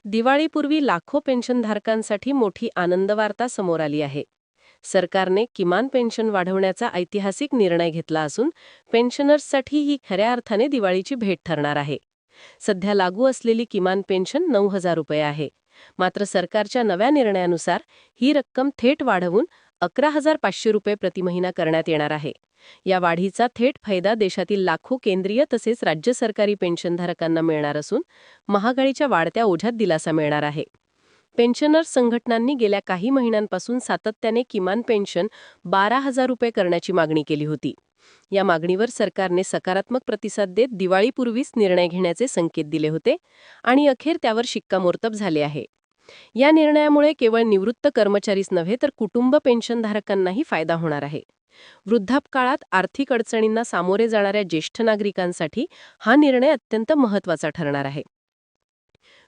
दिवाळीपूर्वी लाखो पेन्शनधारकांसाठी मोठी आनंदवार्ता समोर आली आहे. सरकारने किमान पेन्शन वाढवण्याचा ऐतिहासिक निर्णय घेतला असून पेन्शनर्ससाठी ही खऱ्या अर्थाने दिवाळीची भेट ठरणार आहे. सध्या लागू असलेली किमान पेन्शन 9,000 रुपये आहे. मात्र सरकारच्या नव्या निर्णयानुसार ही रक्कम थेट वाढवून 11,500 रुपये प्रति महिना करण्यात येणार आहे. या वाढीचा थेट फायदा देशातील लाखो केंद्रीय तसेच राज्य सरकारी पेन्शनधारकांना मिळणार असून महागाईच्या वाढत्या ओझ्यात दिलासा मिळणार आहे. पेन्शनर्स संघटनांनी गेल्या काही महिन्यांपासून सातत्याने किमान पेन्शन 12,000 रुपये करण्याची मागणी केली होती. या मागणीवर सरकारने सकारात्मक प्रतिसाद देत दिवाळीपूर्वीच निर्णय घेण्याचे संकेत दिले होते आणि अखेर त्यावर शिक्कामोर्तब झाले आहे. या निर्णयामुळे केवळ निवृत्त कर्मचारीच नव्हे तर कुटुंब पेन्शनधारकांनाही फायदा होणार आहे. वृद्धापकाळात आर्थिक अडचणींना सामोरे जाणाऱ्या ज्येष्ठ नागरिकांसाठी हा निर्णय अत्यंत महत्त्वाचा ठरणार आहे.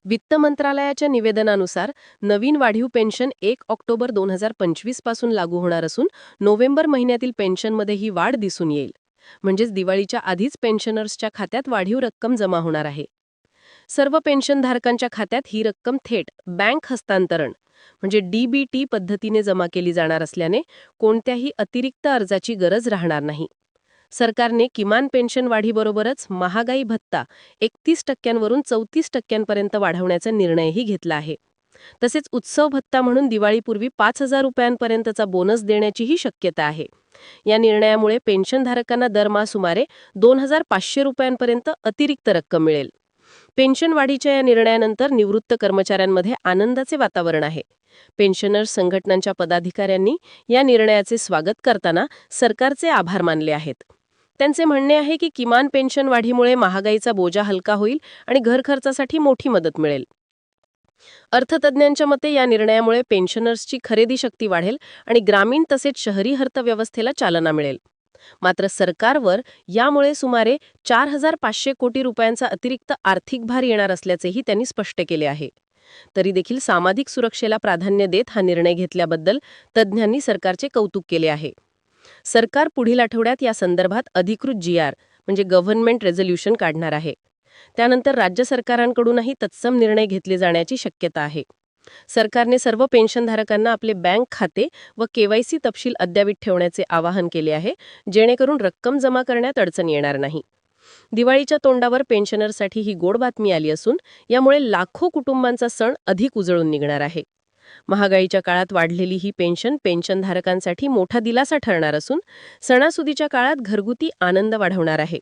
वित्त मंत्रालयाच्या निवेदनानुसार नवीन वाढीव पेन्शन 1 ऑक्टोबर 2025 पासून लागू होणार असून नोव्हेंबर महिन्यातील पेन्शनमध्ये ही वाढ दिसून येईल. म्हणजेच दिवाळीच्या आधीच पेन्शनर्सच्या खात्यात वाढीव रक्कम जमा होणार आहे. सर्व पेन्शनधारकांच्या खात्यात ही रक्कम थेट बँक हस्तांतरण म्हणजे DBT पद्धतीने जमा केली जाणार असल्याने कोणत्याही अतिरिक्त अर्जाची गरज राहणार नाही. सरकारने किमान पेन्शन वाढीबरोबरच महागाई भत्ता 31% वरून 34% वाढवण्याचा निर्णयही घेतला आहे. तसेच उत्सव भत्ता म्हणून दिवाळीपूर्वी 5,000 रुपयांपर्यंतचा बोनस देण्याचीही शक्यता आहे. या निर्णयामुळे पेन्शनधारकांना दरमहा सुमारे 2,500 रुपयांपर्यंत अतिरिक्त रक्कम मिळेल. पेन्शन वाढीच्या या निर्णयानंतर निवृत्त कर्मचाऱ्यांमध्ये आनंदाचे वातावरण आहे. पेन्शनर्स संघटनांच्या पदाधिकाऱ्यांनी या निर्णयाचे स्वागत करताना सरकारचे आभार मानले आहेत. त्यांचे म्हणणे आहे की किमान पेन्शन वाढीमुळे महागाईचा बोजा हलका होईल आणि घर खर्चासाठी मोठी मदत मिळेल. अर्थतज्ज्ञांच्या मते या निर्णयामुळे पेन्शनर्सची खरेदी शक्ती वाढेल आणि ग्रामीण तसेच शहरी अर्थव्यवस्थेला चालना मिळेल. मात्र सरकारवर यामुळे सुमारे 4,500 कोटी रुपयांचा अतिरिक्त आर्थिक भार येणार असल्याचेही त्यांनी स्पष्ट केले आहे. तरी देखील सामाजिक सुरक्षेला प्राधान्य देत हा निर्णय घेतल्याबद्दल तज्ज्ञांनी सरकारचे कौतुक केले आहे. सरकार पुढील आठवड्यात या संदर्भात अधिकृत GR म्हणजे गव्हर्नमेंट रेझोल्युशन काढणार आहे. त्यानंतर राज्य सरकारांकडूनही तत्सम निर्णय घेतले जाण्याची शक्यता आहे. सरकारने सर्व पेन्शनधारकांना आपले बँक खाते व KYC तपशील अद्ययावत ठेवण्याचे आवाहन केले आहे, जेणेकरून रक्कम जमा करण्यात अडचण येणार नाही. दिवाळीच्या तोंडावर पेन्शनरसाठी ही गोड बातमी आली असून यामुळे लाखो कुटुंबांचा सण अधिक उजळून निघणार आहे. महागाईच्या काळात वाढलेली ही पेन्शन पेन्शनधारकांसाठी मोठा दिलासा ठरणार असून सणासुदीच्या काळात घरगुती आनंद वाढवणार आहे.